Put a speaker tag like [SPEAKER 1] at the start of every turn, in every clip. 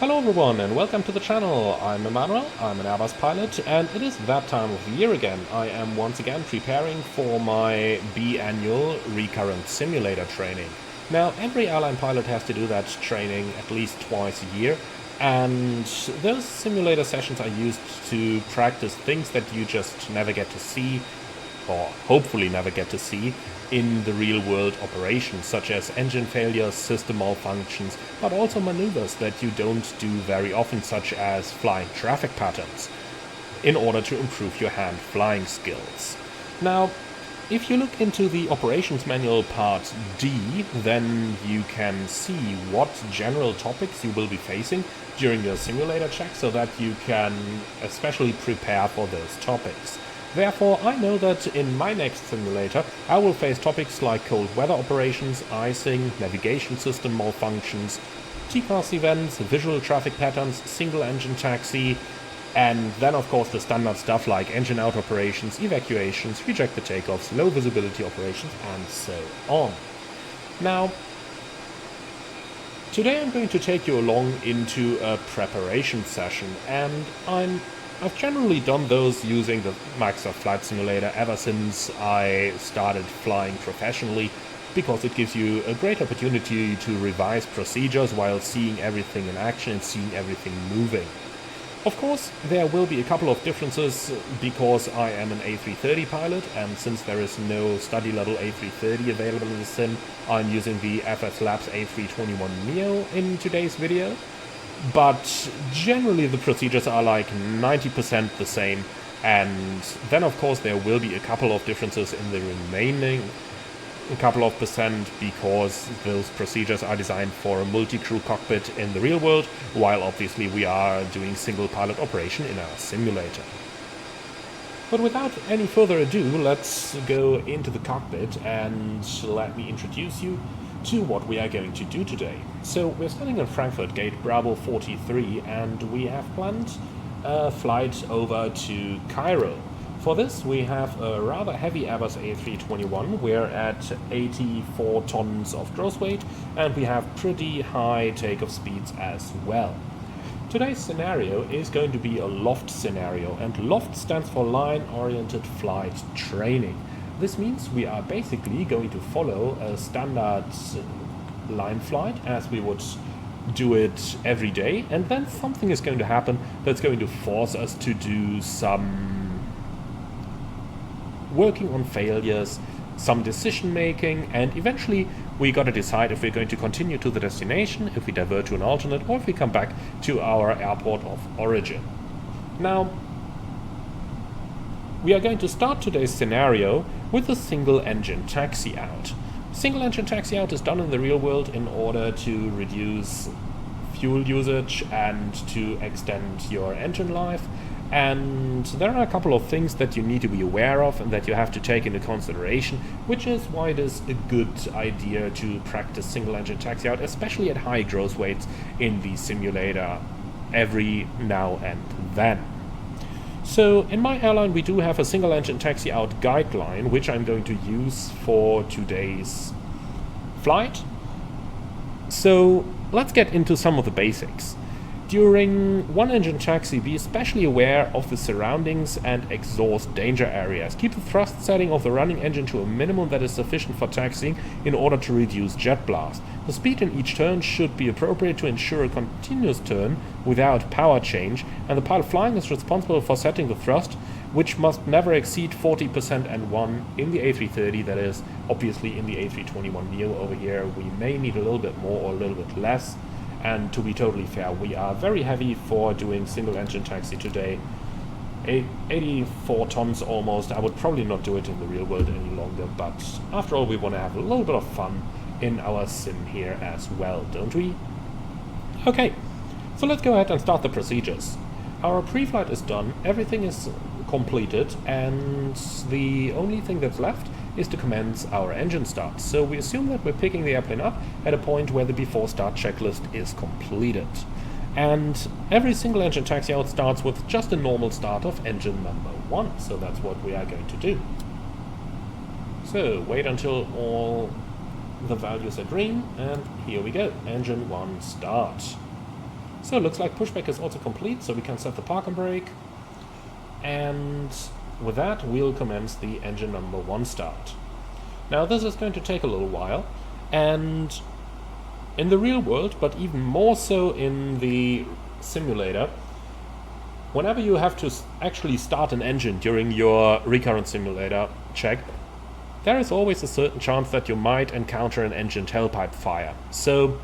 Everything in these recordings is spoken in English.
[SPEAKER 1] Hello everyone and welcome to the channel. I'm Emmanuel, I'm an Airbus pilot, and it is that time of the year again. I am once again preparing for my biannual Recurrent simulator training. Now, every airline pilot has to do that training at least twice a year, and those simulator sessions are used to practice things that you just never get to see, or hopefully never get to see, in the real-world operations, such as engine failures, system malfunctions, but also maneuvers that you don't do very often, such as flying traffic patterns, in order to improve your hand flying skills. Now, if you look into the operations manual part D, then you can see what general topics you will be facing during your simulator check, so that you can especially prepare for those topics. Therefore, I know that in my next simulator I will face topics like cold weather operations, icing, navigation system malfunctions, TCAS events, visual traffic patterns, single engine taxi, and then of course the standard stuff like engine out operations, evacuations, rejected takeoffs, low visibility operations, and so on. Now, today I'm going to take you along into a preparation session, and I've generally done those using the Microsoft Flight Simulator ever since I started flying professionally, because it gives you a great opportunity to revise procedures while seeing everything in action and seeing everything moving. Of course, there will be a couple of differences because I am an A330 pilot, and since there is no study level A330 available in the sim, I'm using the FSLabs A321neo in today's video. But generally the procedures are like 90% the same, and then of course there will be a couple of differences in the remaining couple of percent, because those procedures are designed for a multi-crew cockpit in the real world, while obviously we are doing single pilot operation in our simulator. But without any further ado, let's go into the cockpit and let me introduce you to what we are going to do today. So we're standing in Frankfurt Gate Bravo 43, and we have planned a flight over to Cairo. For this we have a rather heavy Airbus A321. We're at 84 tons of gross weight, and we have pretty high takeoff speeds as well. Today's scenario is going to be a Loft scenario, and Loft stands for Line-Oriented Flight Training. This means we are basically going to follow a standard line flight as we would do it every day, and then something is going to happen that's going to force us to do some working on failures, some decision making, and eventually we got to decide if we're going to continue to the destination, if we divert to an alternate, or if we come back to our airport of origin. Now, we are going to start today's scenario with a single engine taxi out. Single engine taxi out is done in the real world in order to reduce fuel usage and to extend your engine life. And there are a couple of things that you need to be aware of and that you have to take into consideration, which is why it is a good idea to practice single engine taxi out, especially at high gross weights in the simulator every now and then. So in my airline we do have a single engine taxi out guideline, which I'm going to use for today's flight. So let's get into some of the basics. During one engine taxi, be especially aware of the surroundings and exhaust danger areas. Keep the thrust setting of the running engine to a minimum that is sufficient for taxiing in order to reduce jet blast. The speed in each turn should be appropriate to ensure a continuous turn without power change, and the pilot flying is responsible for setting the thrust, which must never exceed 40% N1 in the A330, that is, obviously in the A321neo over here we may need a little bit more or a little bit less. And to be totally fair, we are very heavy for doing single engine taxi today. 84 tons almost. I would probably not do it in the real world any longer, but after all we want to have a little bit of fun in our sim here as well, don't we? Okay, so let's go ahead and start the procedures. Our pre-flight is done, everything is completed, and the only thing that's left is to commence our engine start. So we assume that we're picking the airplane up at a point where the before start checklist is completed. And every single engine taxi out starts with just a normal start of engine number 1, so that's what we are going to do. So wait until all the values are green, and here we go, engine 1 start. So it looks like pushback is also complete, so we can set the parking brake. And with that, we'll commence the engine number 1 start. Now this is going to take a little while, and in the real world, but even more so in the simulator, whenever you have to actually start an engine during your Recurrent simulator check, there is always a certain chance that you might encounter an engine tailpipe fire. So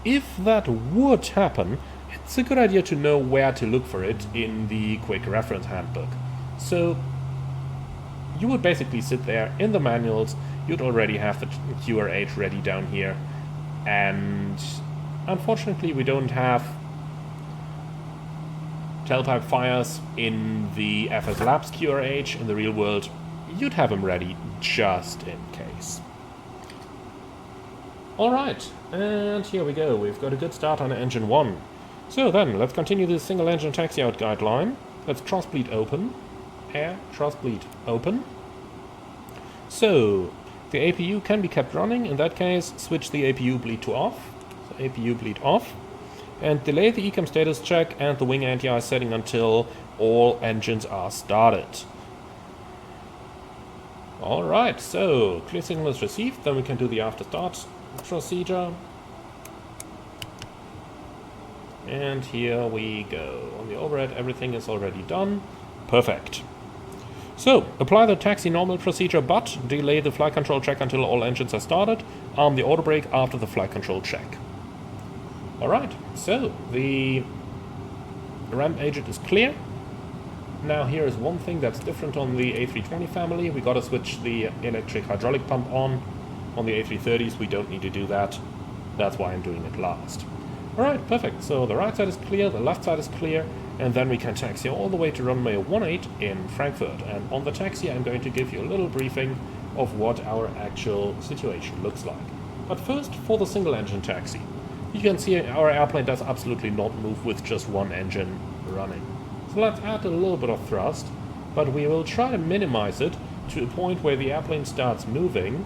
[SPEAKER 1] if that would happen, it's a good idea to know where to look for it in the quick reference handbook. So you would basically sit there in the manuals, you'd already have the QRH ready down here, and unfortunately we don't have tailpipe fires in the FSLabs QRH. In the real world, you'd have them ready just in case. Alright, and here we go. We've got a good start on engine 1. So then, let's continue this single engine taxi out guideline. Let's thrust bleed open. Air, thrust bleed open. So, the APU can be kept running. In that case, switch the APU bleed to off. So APU bleed off. And delay the ECAM status check and the wing anti-ice setting until all engines are started. Alright, so clear signal is received, then we can do the after start procedure. And here we go. On the overhead, everything is already done. Perfect. So, apply the taxi normal procedure, but delay the flight control check until all engines are started. Arm the auto brake after the flight control check. Alright, so the ramp agent is clear. Now here is one thing that's different on the A320 family. We gotta switch the electric hydraulic pump on. On the A330s we don't need to do that. That's why I'm doing it last. Alright, perfect. So the right side is clear, the left side is clear, and then we can taxi all the way to runway 18 in Frankfurt. And on the taxi I'm going to give you a little briefing of what our actual situation looks like. But first, for the single engine taxi. You can see our airplane does absolutely not move with just one engine running. So let's add a little bit of thrust, but we will try to minimize it to a point where the airplane starts moving,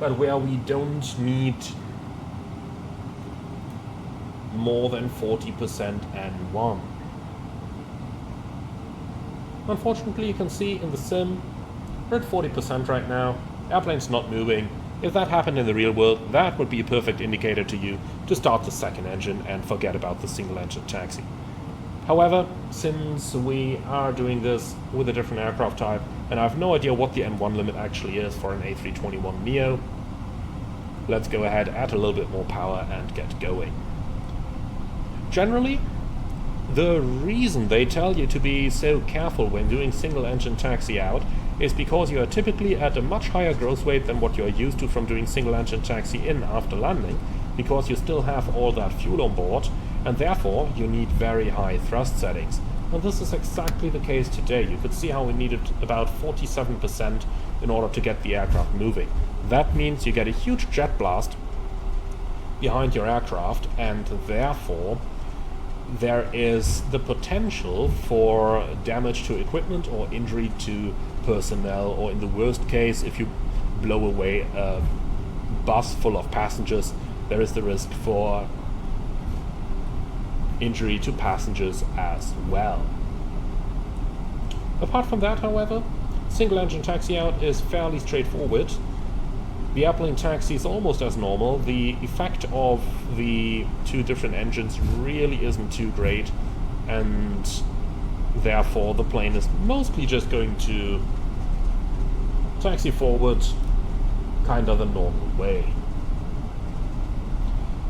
[SPEAKER 1] but where we don't need more than 40% N1. Unfortunately, you can see in the sim, we're at 40% right now, airplane's not moving. If that happened in the real world, that would be a perfect indicator to you to start the second engine and forget about the single engine taxi. However, since we are doing this with a different aircraft type, and I have no idea what the N1 limit actually is for an A321neo, let's go ahead, add a little bit more power and get going. Generally, the reason they tell you to be so careful when doing single engine taxi out is because you are typically at a much higher growth rate than what you are used to from doing single engine taxi in after landing, because you still have all that fuel on board, and therefore you need very high thrust settings. And this is exactly the case today. You could see how we needed about 47% in order to get the aircraft moving. That means you get a huge jet blast behind your aircraft, and therefore there is the potential for damage to equipment or injury to personnel, or in the worst case, if you blow away a bus full of passengers, there is the risk for injury to passengers as well. Apart from that, however, single engine taxi out is fairly straightforward. The airplane taxi is almost as normal. The effect of the two different engines really isn't too great, and therefore the plane is mostly just going to taxi forward kind of the normal way.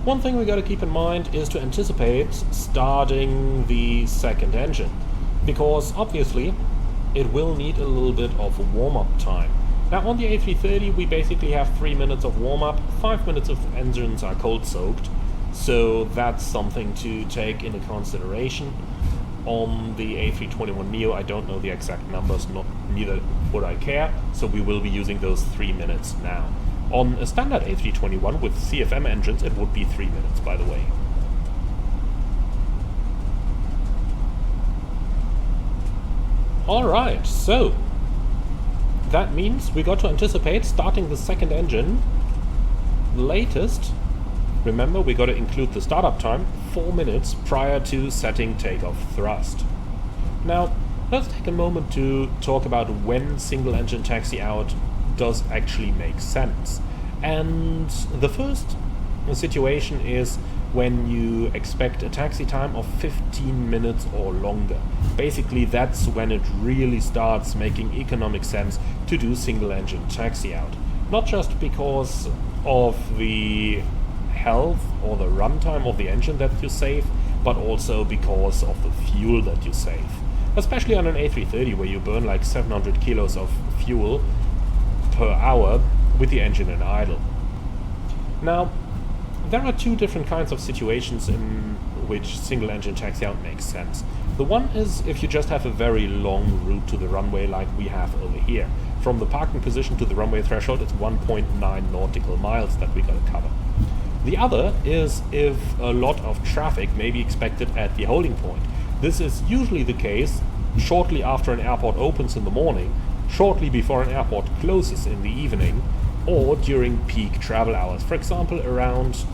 [SPEAKER 1] One thing we got to keep in mind is to anticipate starting the second engine, because obviously it will need a little bit of a warm-up time. Now on the A330 we basically have 3 minutes of warm-up, 5 minutes of engines are cold-soaked, so that's something to take into consideration. On the A321neo I don't know the exact numbers, neither would I care, so we will be using those 3 minutes now. On a standard A321 with CFM engines it would be 3 minutes, by the way. Alright, so that means we got to anticipate starting the second engine latest Remember, we got to include the startup time 4 minutes prior to setting takeoff thrust. Now, let's take a moment to talk about when single engine taxi out does actually make sense. And the first situation is when you expect a taxi time of 15 minutes or longer. Basically, that's when it really starts making economic sense to do single engine taxi out. Not just because of the health or the runtime of the engine that you save, but also because of the fuel that you save. Especially on an A330, where you burn like 700 kilos of fuel per hour with the engine in idle. Now, there are two different kinds of situations in which single engine taxi out makes sense. The one is if you just have a very long route to the runway like we have over here. From the parking position to the runway threshold, it's 1.9 nautical miles that we gotta cover. The other is if a lot of traffic may be expected at the holding point. This is usually the case shortly after an airport opens in the morning, shortly before an airport closes in the evening, or during peak travel hours. For example, around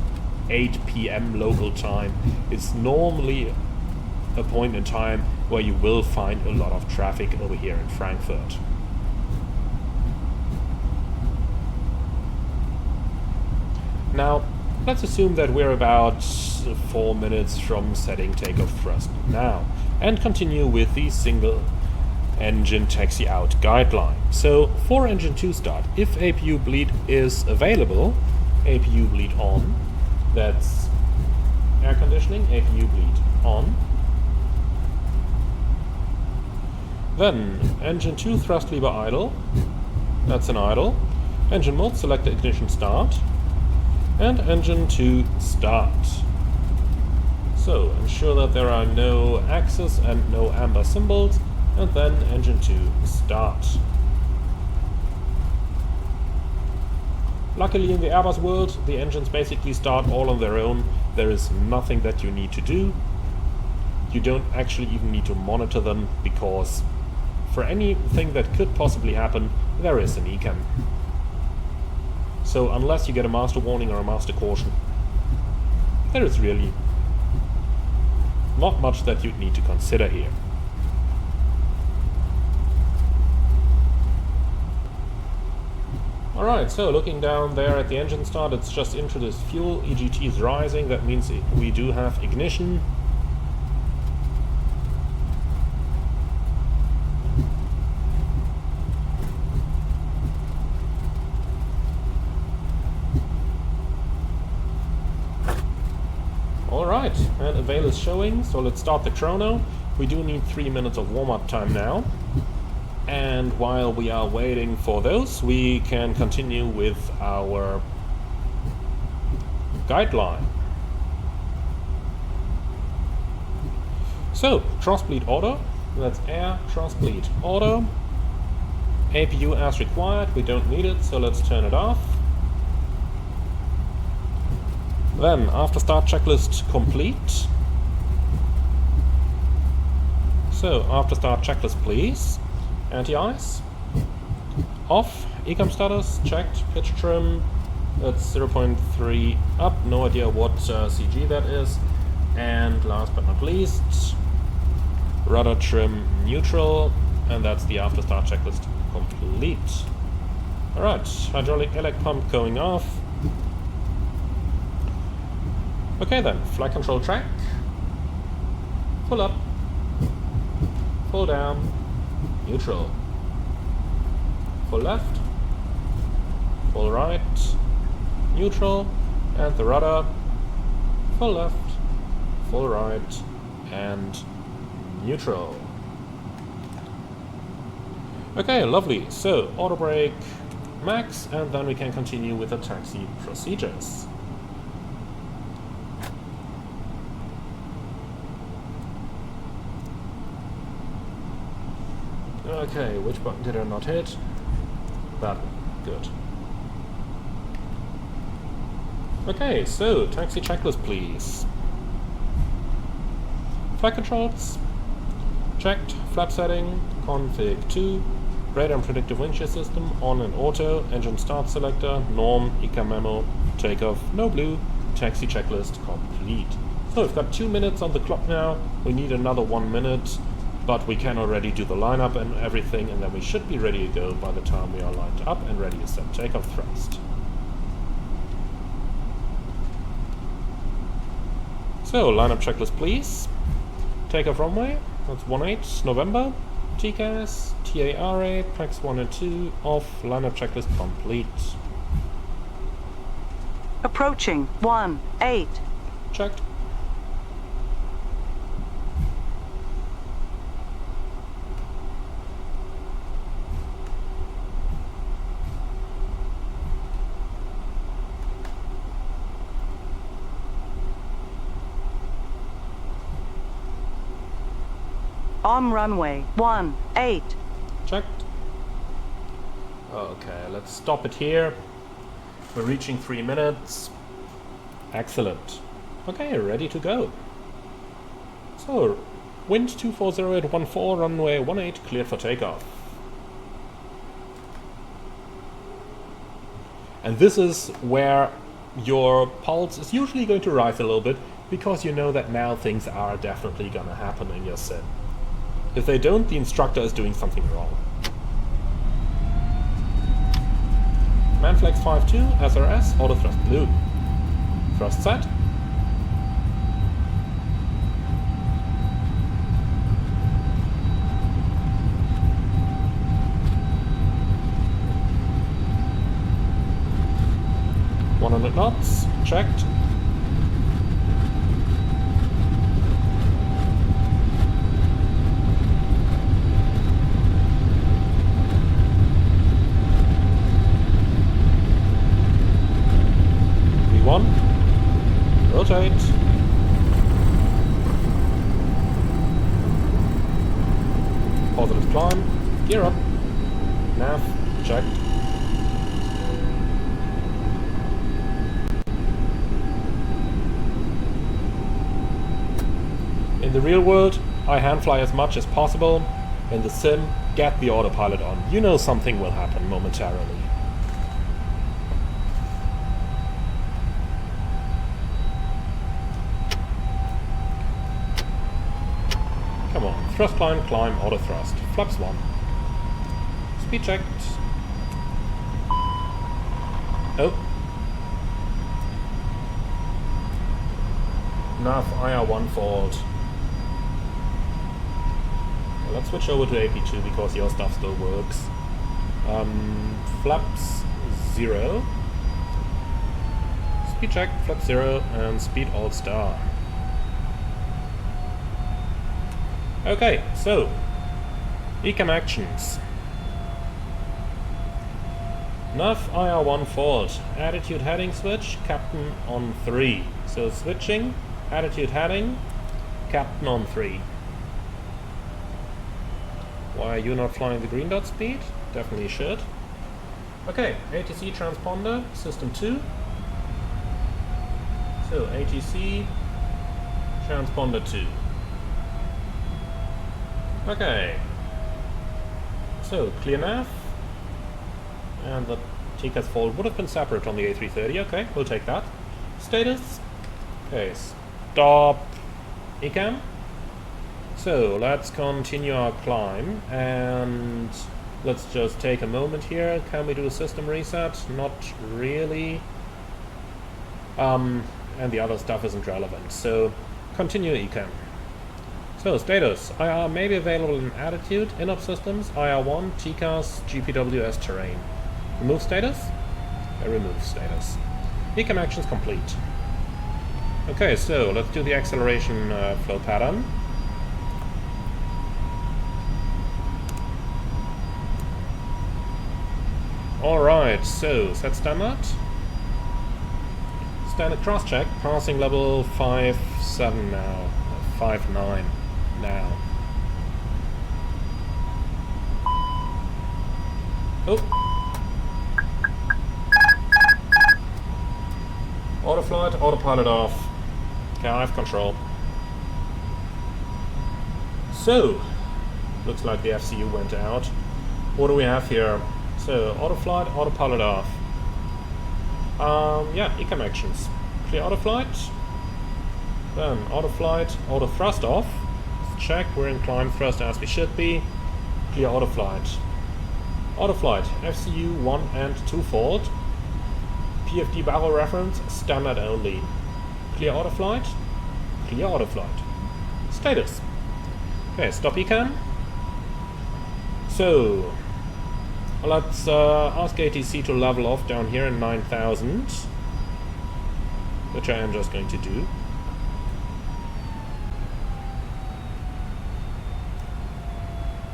[SPEAKER 1] 8 p.m. local time is normally a point in time where you will find a lot of traffic over here in Frankfurt. Now, let's assume that we're about 4 minutes from setting takeoff thrust now, and continue with the single engine taxi out guideline. So for engine 2 start, if APU bleed is available, APU bleed on, that's air conditioning, APU bleed on. Then engine 2 thrust lever idle, that's an idle. Engine mode, select the ignition start, and engine 2 start. So ensure that there are no axis and no amber symbols, and then engine 2 start. Luckily in the Airbus world, the engines basically start all on their own. There is nothing that you need to do. You don't actually even need to monitor them, because for anything that could possibly happen, there is an ECAM. So unless you get a master warning or a master caution, there is really not much that you'd need to consider here. Alright, so looking down there at the engine start, it's just introduced fuel, EGT is rising, that means we do have ignition. Alright, and avail is showing, so let's start the chrono. We do need 3 minutes of warm-up time now. And while we are waiting for those, we can continue with our guideline. So, thrust bleed auto, that's air thrust bleed auto. APU as required, we don't need it, so let's turn it off. Then, after start checklist complete. So, after start checklist please. Anti-ice. Off. ECAM status checked. Pitch trim. That's 0.3 up. No idea what CG that is. And last but not least, rudder trim neutral. And that's the after start checklist complete. Alright, hydraulic elec pump going off. Okay then, flight control track. Full up. Full down. Neutral. Full left. Full right. Neutral. And the rudder. Full left. Full right. And neutral. Okay, lovely. So, auto brake max, and then we can continue with the taxi procedures. Okay, which button did I not hit? That one. Good. Okay, so taxi checklist please. Flight controls. Checked. Flap setting. Config 2. Radar and predictive wind shear system on and auto. Engine start selector. Norm. ECAM memo. Takeoff. No blue. Taxi checklist complete. So we've got 2 minutes on the clock now. We need another 1 minute, but we can already do the lineup and everything, and then we should be ready to go by the time we are lined up and ready to set takeoff thrust. So, lineup checklist please. Takeoff runway, that's 18 November. TCAS, TARA, packs 1 and 2, off, lineup checklist complete.
[SPEAKER 2] Approaching 18.
[SPEAKER 1] Checked.
[SPEAKER 2] On runway 18.
[SPEAKER 1] Checked. Okay, let's stop it here. We're reaching 3 minutes. Excellent. Okay, ready to go. So, wind 240 at 14, runway 18, cleared for takeoff. And this is where your pulse is usually going to rise a little bit, because you know that now things are definitely gonna happen in your sim. If they don't, the instructor is doing something wrong. Manflex 5.2, SRS, auto thrust blue. Thrust set. .100 knots, checked. Rotate. Positive climb. Gear up. Nav checked. In the real world, I hand fly as much as possible. In the sim, get the autopilot on. You know something will happen momentarily. Come on, thrust climb, climb, auto thrust. Flaps 1. Speed checked. Oh. Nav IR1 fault. Well, let's switch over to AP2 because your stuff still works. Flaps 0. Speed check, flap 0, and speed all star. Okay, so, Ecam actions. Nav IR1 fault, attitude heading switch, captain on 3. So switching, attitude heading, captain on 3. Why are you not flying the green dot speed? Definitely should. Okay, ATC transponder, system 2. So ATC, transponder 2. Okay, so clear nav, and the TCAS fault would have been separate on the A330, okay, we'll take that. Status, okay, stop Ecam. So let's continue our climb, and let's just take a moment here. Can we do a system reset? Not really. And the other stuff isn't relevant, so continue Ecam. So, status, IR may be available in attitude, in-op systems, IR1, TCAS, GPWS terrain. Remove status? Remove status. Ecam actions complete. Okay, so let's do the acceleration flow pattern. Alright, so set standard. Standard cross check, passing level 5.7 now, 5.9. Now. Oh. Autoflight, autopilot off. Okay, I have control. So, looks like the FCU went out. What do we have here? So, autoflight, autopilot off. Yeah, Ecam actions. Clear autoflight. Then autoflight, auto thrust off. Let's check, we're in climb thrust as we should be. Clear autoflight. Autoflight, FCU 1 and 2 fault. PFD barrel reference, standard only. Clear autoflight. Clear autoflight. Status. Okay, stop ecam. So, let's ask ATC to level off down here in 9000. Which I am just going to do.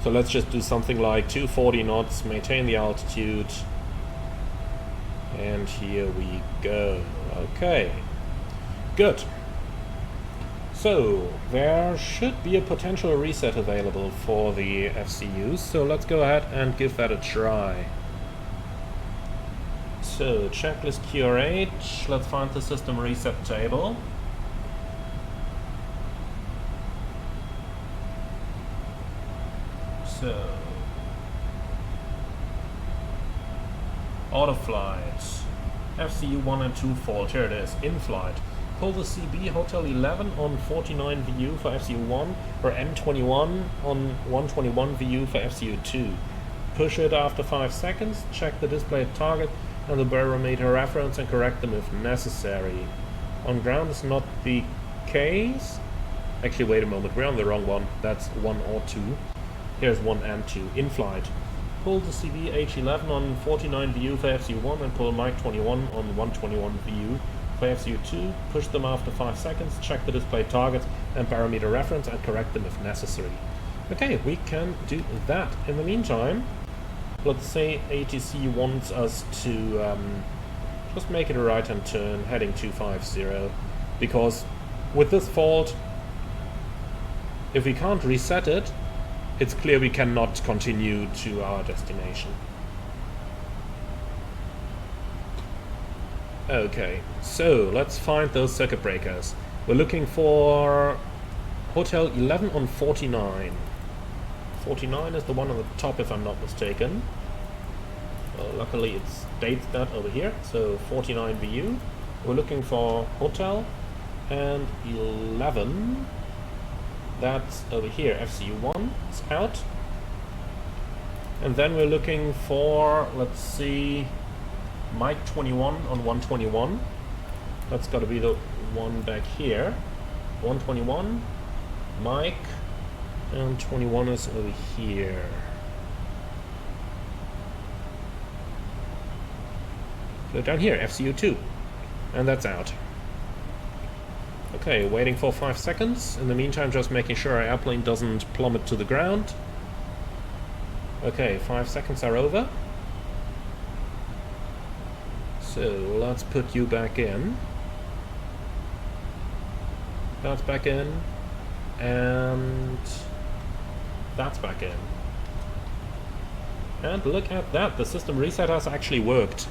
[SPEAKER 1] So let's just do something like 240 knots, maintain the altitude. And here we go. Okay. Good. So, there should be a potential reset available for the FCUs, so let's go ahead and give that a try. So, checklist QRH, let's find the system reset table. So, Autoflight, FCU 1 and 2 fault, here it is, in flight. Pull the CB Hotel 11 on 49 VU for FCU 1 or M21 on 121 VU for FCU 2. Push it after 5 seconds, check the display target and the barometer reference and correct them if necessary. On ground is not the case. Actually, wait a moment, we're on the wrong one. That's 1 or 2. Here's 1 and 2. In flight. Pull the CB H11 on 49 VU for FCU 1 and pull Mike 21 on 121 VU for FCU 2. Push them after 5 seconds, check the display targets and barometer reference and correct them if necessary. Okay, we can do that. In the meantime, let's say ATC wants us to just make it a right-hand turn heading 250, because with this fault, if we can't reset it, it's clear we cannot continue to our destination. Okay, so let's find those circuit breakers. We're looking for Hotel 11 on 49. 49 is the one on the top, if I'm not mistaken. Well, luckily it states that over here, so 49 VU. We're looking for Hotel and 11. That's over here, FCU 1 is out. And then we're looking for, let's see, Mike 21 on 121. That's got to be the one back here. 121, Mike, and 21 is over here. So down here, FCU 2. And that's out. Okay, waiting for 5 seconds. In the meantime, just making sure our airplane doesn't plummet to the ground. Okay, 5 seconds are over. So, let's put you back in. That's back in. And that's back in. And look at that, the system reset has actually worked.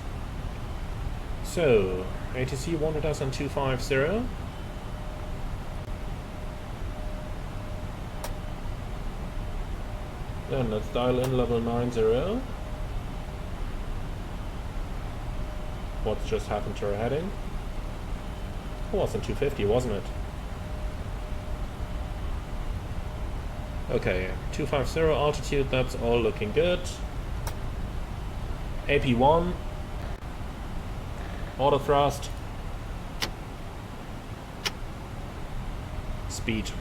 [SPEAKER 1] So, ATC wanted us on 250. Then let's dial in level 90. What's just happened to our heading? It wasn't 250, wasn't it? Okay, 250 altitude, that's all looking good. AP1. Auto thrust. Speed.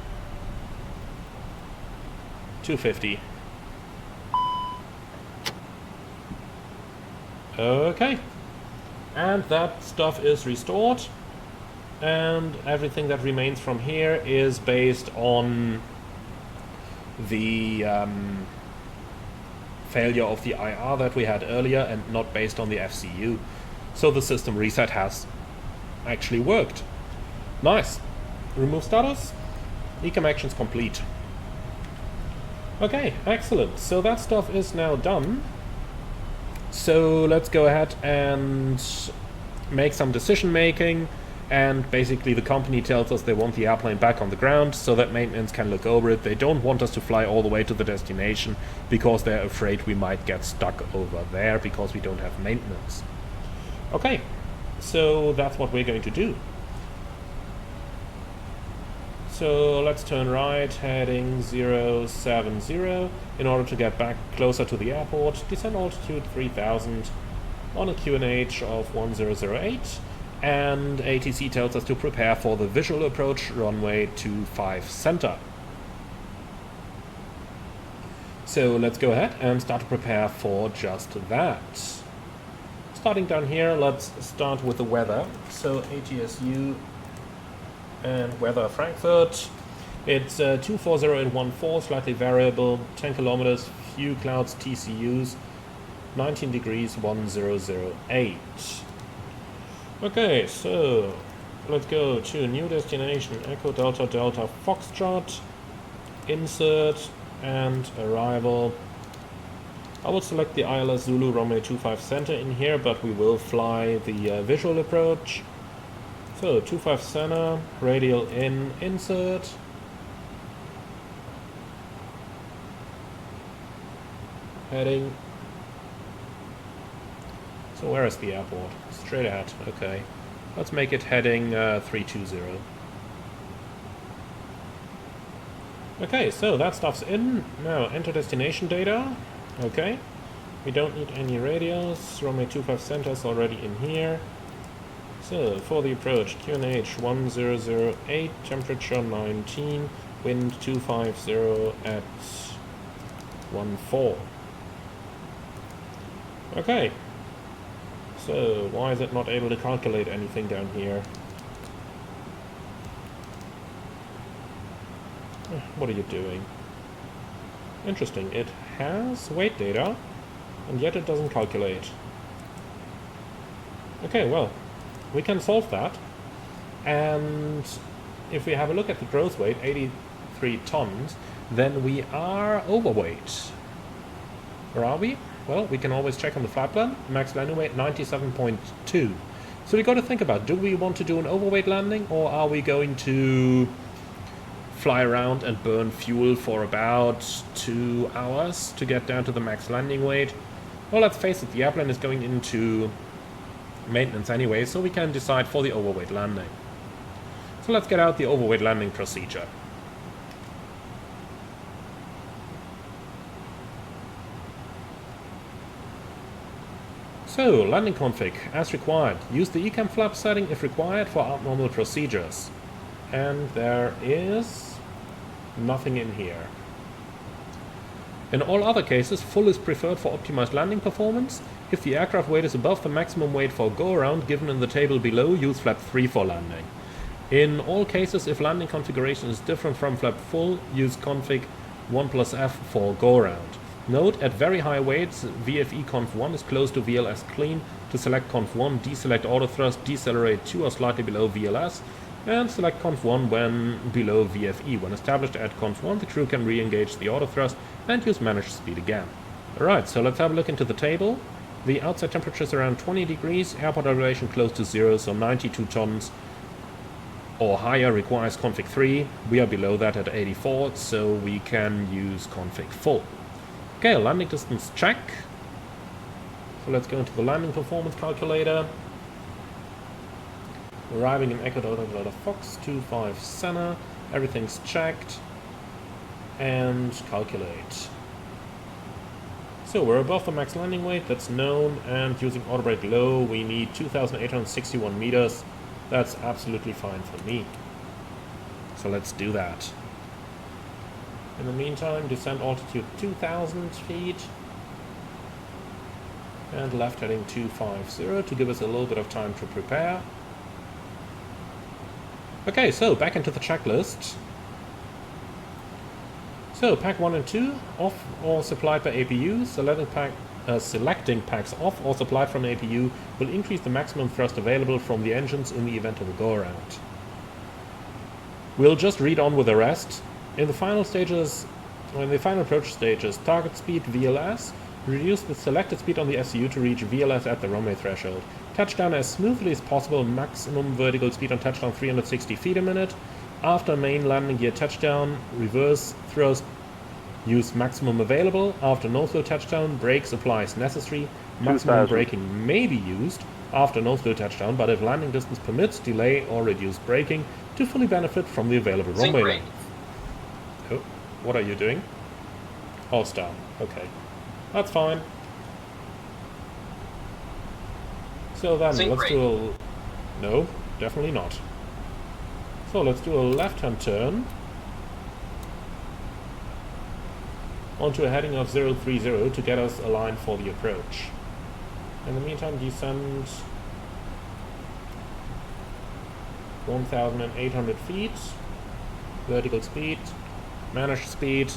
[SPEAKER 1] 250. Okay, and that stuff is restored, and everything that remains from here is based on the failure of the IR that we had earlier and not based on the FCU. So the system reset has actually worked. Nice. Remove status. Ecam actions complete. Okay, excellent. So that stuff is now done. So let's go ahead and make some decision making, and basically the company tells us they want the airplane back on the ground so that maintenance can look over it. They don't want us to fly all the way to the destination because they're afraid we might get stuck over there because we don't have maintenance. Okay, so that's what we're going to do. So let's turn right, heading 070, in order to get back closer to the airport. Descend altitude 3000 on a QNH of 1008, and ATC tells us to prepare for the visual approach, runway 25 center. So let's go ahead and start to prepare for just that. Starting down here, let's start with the weather. So ATSU and weather Frankfurt. It's 240814, slightly variable, 10 kilometers, few clouds, TCUs, 19 degrees, 1008. Okay, so let's go to new destination, Echo Delta Delta Foxtrot, insert and arrival. I will select the ILS Zulu runway 25 center in here, but we will fly the visual approach. So 25 center, radial in, insert. Heading. So where is the airport? Straight ahead, okay. Let's make it heading 320. Okay, so that stuff's in. Now enter destination data. Okay. We don't need any radials. Runway 25 center is already in here. So for the approach, QNH 1008, temperature 19, wind 250 at 14. Okay. So why is it not able to calculate anything down here? What are you doing? Interesting, it has weight data, and yet it doesn't calculate. Okay, well, we can solve that. And if we have a look at the gross weight, 83 tons, then we are overweight. Where are we? Well, we can always check on the flight plan. Max landing weight 97.2. So we got to think about, do we want to do an overweight landing, or are we going to fly around and burn fuel for about 2 hours to get down to the max landing weight? Well, let's face it, the airplane is going into maintenance anyway, so we can decide for the overweight landing. So let's get out the overweight landing procedure. So, landing config, as required. Use the ECAM flap setting if required for abnormal procedures. And there is nothing in here. In all other cases, full is preferred for optimized landing performance. If the aircraft weight is above the maximum weight for go-around given in the table below, use flap 3 for landing. In all cases, if landing configuration is different from flap full, use config 1+F for go-around. Note, at very high weights, VFE conf 1 is close to VLS clean. To select conf 1, deselect autothrust, decelerate 2 or slightly below VLS, and select conf 1 when below VFE. When established at conf 1, the crew can re-engage the autothrust and use managed speed again. Alright, so let's have a look into the table. The outside temperature is around 20 degrees, airport elevation close to 0, so 92 tons or higher requires config 3. We are below that at 84, so we can use config 4. Okay, landing distance check. So let's go into the landing performance calculator. Arriving in Echo Delta Fox 25 center. Everything's checked. And calculate. So we're above the max landing weight, that's known, and using auto brake low, we need 2,861 meters. That's absolutely fine for me. So let's do that. In the meantime, descent altitude 2,000 feet. And left heading 250 to give us a little bit of time to prepare. Okay, so back into the checklist. So pack 1 and 2, off or supplied by APU. Selecting packs off or supplied from APU will increase the maximum thrust available from the engines in the event of a go-around. We'll just read on with the rest. In the final approach stages, target speed VLS, reduce the selected speed on the SCU to reach VLS at the runway threshold. Touchdown as smoothly as possible, maximum vertical speed on touchdown 360 feet a minute. After main landing gear touchdown, reverse thrust, use maximum available. After no-flow touchdown, brakes apply as necessary. Maximum braking may be used after no-flow touchdown, but if landing distance permits, delay or reduce braking. to fully benefit from the available runway length. Oh, what are you doing? Oh, star. Okay. That's fine. So then, let's do a... No, definitely not. So let's do a left-hand turn onto a heading of 030 to get us aligned for the approach. In the meantime, descend 1,800 feet, vertical speed, managed speed.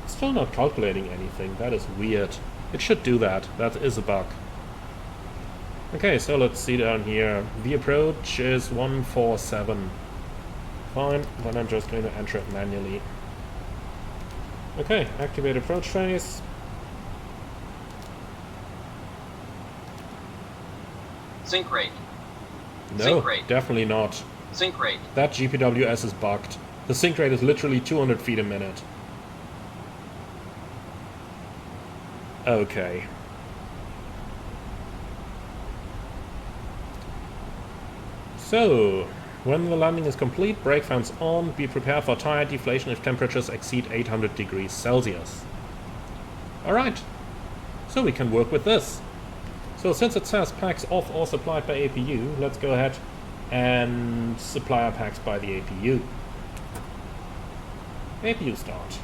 [SPEAKER 1] Still not calculating anything, that is weird. It should do that, that is a bug. Okay, so let's see down here. The approach is 147. Fine, then I'm just going to enter it manually. Okay, activate approach phase.
[SPEAKER 3] Sync rate.
[SPEAKER 1] No,
[SPEAKER 3] Sync rate.
[SPEAKER 1] Definitely not.
[SPEAKER 3] Sync rate.
[SPEAKER 1] That GPWS is bugged. The sync rate is literally 200 feet a minute. Okay. So, when the landing is complete, brake fans on, be prepared for tire deflation if temperatures exceed 800 degrees Celsius. Alright, so we can work with this. So since it says packs off or supplied by APU, let's go ahead and supply our packs by the APU. APU start.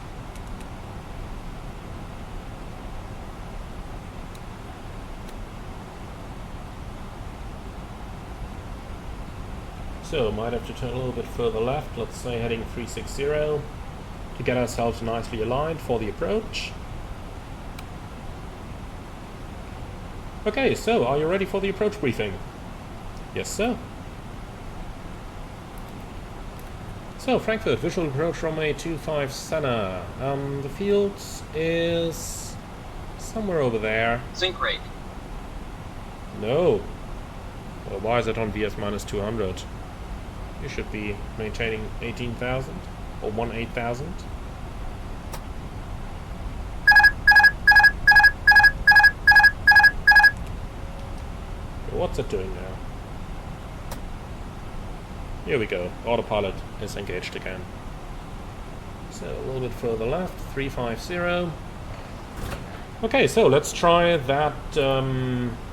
[SPEAKER 1] So, might have to turn a little bit further left, let's say heading 360, to get ourselves nicely aligned for the approach. Okay, so are you ready for the approach briefing? Yes, sir. So, Frankfurt, visual approach runway 25 center. The field is somewhere over there.
[SPEAKER 3] Sync rate.
[SPEAKER 1] No. Well, why is it on VS minus 200? You should be maintaining 18,000 or 18,000. What's it doing now? Here we go. Autopilot is engaged again. So a little bit further left, 350. Okay, so let's try that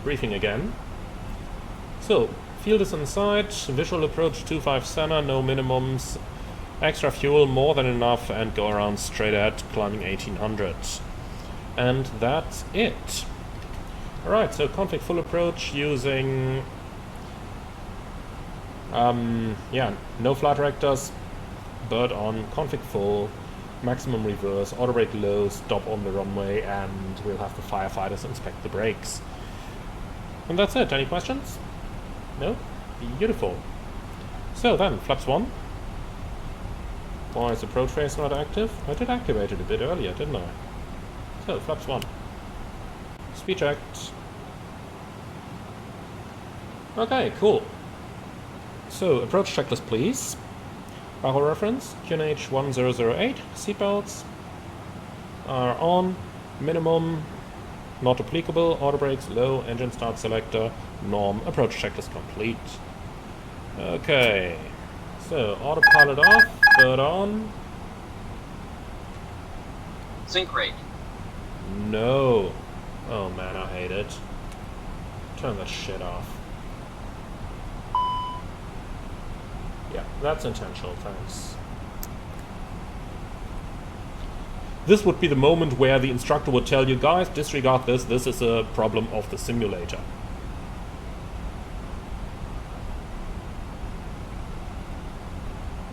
[SPEAKER 1] briefing again. So, field is inside, visual approach 25 center, no minimums, extra fuel more than enough, and go around straight ahead, climbing 1800. And that's it. Alright, so config full approach using no flight directors, but on config full, maximum reverse, auto brake low, stop on the runway, and we'll have the firefighters inspect the brakes. And that's it. Any questions? No? Beautiful. So then, flaps 1. Why is approach phase not active? I did activate it a bit earlier, didn't I? So, flaps 1. Speed checked. Okay, cool. So, approach checklist please. Barrel reference, QNH 1008, seatbelts are on, minimum, not applicable, auto brakes low, engine start selector, norm, approach checklist complete. Okay, so autopilot off, bird on.
[SPEAKER 3] Sync rate.
[SPEAKER 1] No. Oh man, I hate it. Turn that shit off. Yeah, that's intentional, thanks. This would be the moment where the instructor would tell you, guys, disregard this, this is a problem of the simulator.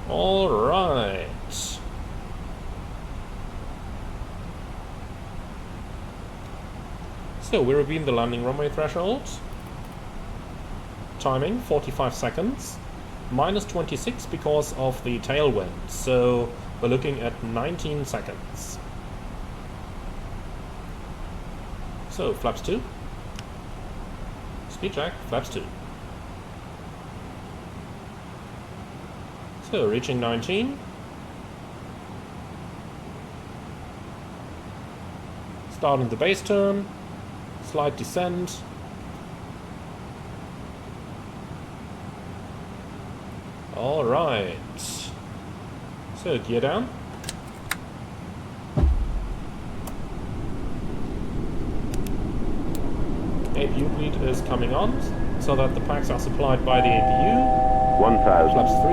[SPEAKER 1] Alright. So, we're within the landing runway threshold. Timing, 45 seconds. Minus 26 because of the tailwind, so we're looking at 19 seconds. So, flaps 2. Speed check, flaps 2. So, reaching 19. Starting the base turn. Slight descent. Alright. So, gear down. APU bleed is coming on, so that the packs are supplied by the APU.
[SPEAKER 4] 1000.
[SPEAKER 1] Flaps 3.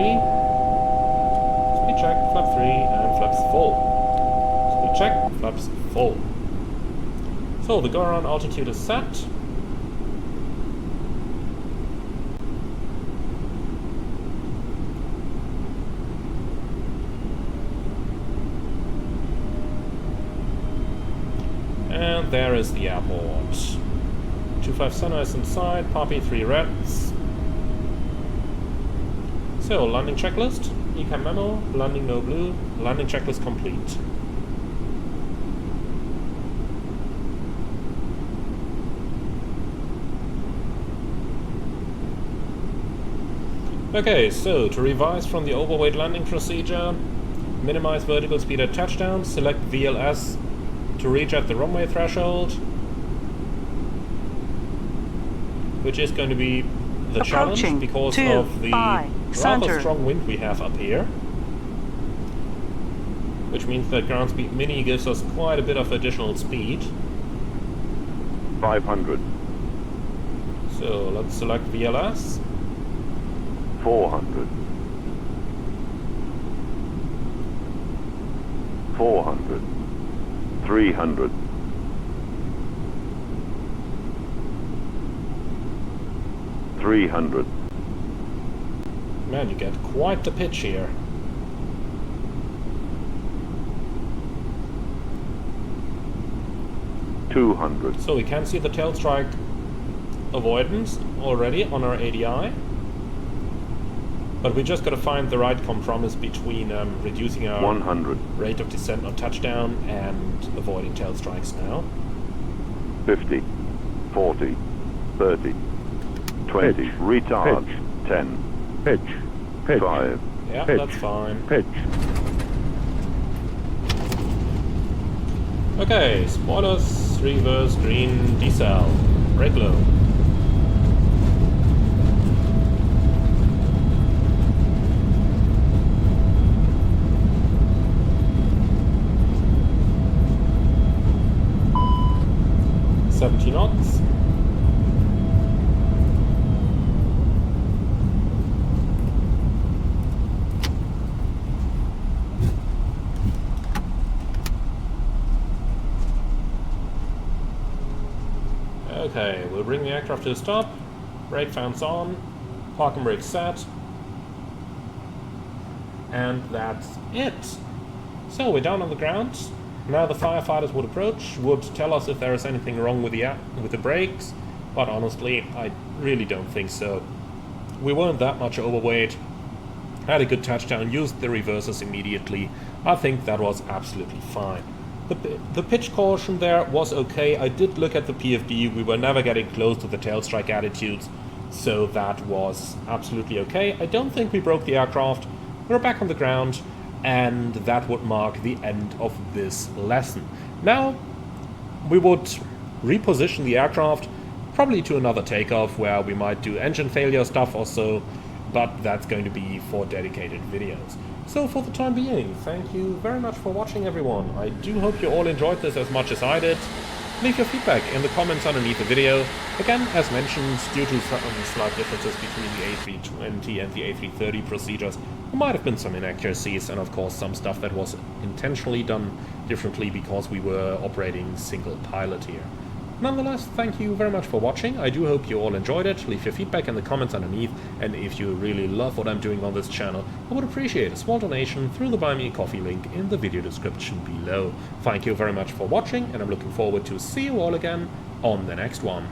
[SPEAKER 1] Speed check, flap 3, and flaps full. Speed check, flaps full. So, the go-around altitude is set. And there is the airport. 25 sunrise inside, Poppy 3 reds. So, landing checklist, ECAM memo, landing no blue, landing checklist complete. Okay, so to revise from the overweight landing procedure, minimize vertical speed at touchdown, select VLS to reach at the runway threshold, which is going to be the challenge because of the rather strong wind we have up here, which means that ground speed mini gives us quite a bit of additional speed.
[SPEAKER 4] 500.
[SPEAKER 1] So let's select VLS.
[SPEAKER 4] 400. 400. 300. 300.
[SPEAKER 1] Man, you get quite the pitch here.
[SPEAKER 4] $200.
[SPEAKER 1] So we can see the tail strike avoidance already on our ADI. But we just got to find the right compromise between reducing our
[SPEAKER 4] 100.
[SPEAKER 1] rate of descent on touchdown and avoiding tail strikes now.
[SPEAKER 4] 50. 40. 30. 20.
[SPEAKER 5] Pitch.
[SPEAKER 4] Retard.
[SPEAKER 5] Pitch.
[SPEAKER 4] 10.
[SPEAKER 5] Pitch. Pitch.
[SPEAKER 4] 5.
[SPEAKER 1] Yeah,
[SPEAKER 5] Pitch.
[SPEAKER 1] that's fine.
[SPEAKER 5] Pitch.
[SPEAKER 1] Okay, spoilers, reverse, green, decel. Brake low. knots. Okay, we'll bring the aircraft to a stop. Brake fans on. Park and brake set. And that's it. So we're down on the ground. Now the firefighters would approach, would tell us if there is anything wrong with the brakes, but honestly, I really don't think so. We weren't that much overweight, had a good touchdown, used the reversers immediately. I think that was absolutely fine. The pitch caution there was okay. I did look at the PFD, we were never getting close to the tail strike attitudes, so that was absolutely okay. I don't think we broke the aircraft. We're back on the ground, and that would mark the end of this lesson. Now, we would reposition the aircraft, probably to another takeoff where we might do engine failure stuff or so, but that's going to be for dedicated videos. So for the time being, thank you very much for watching, everyone. I do hope you all enjoyed this as much as I did. Leave your feedback in the comments underneath the video. Again, as mentioned, due to slight differences between the A320 and the A330 procedures, there might have been some inaccuracies, and of course some stuff that was intentionally done differently because we were operating single pilot here. Nonetheless, thank you very much for watching. I do hope you all enjoyed it. Leave your feedback in the comments underneath, and if you really love what I'm doing on this channel, I would appreciate a small donation through the Buy Me a Coffee link in the video description below. Thank you very much for watching, and I'm looking forward to see you all again on the next one.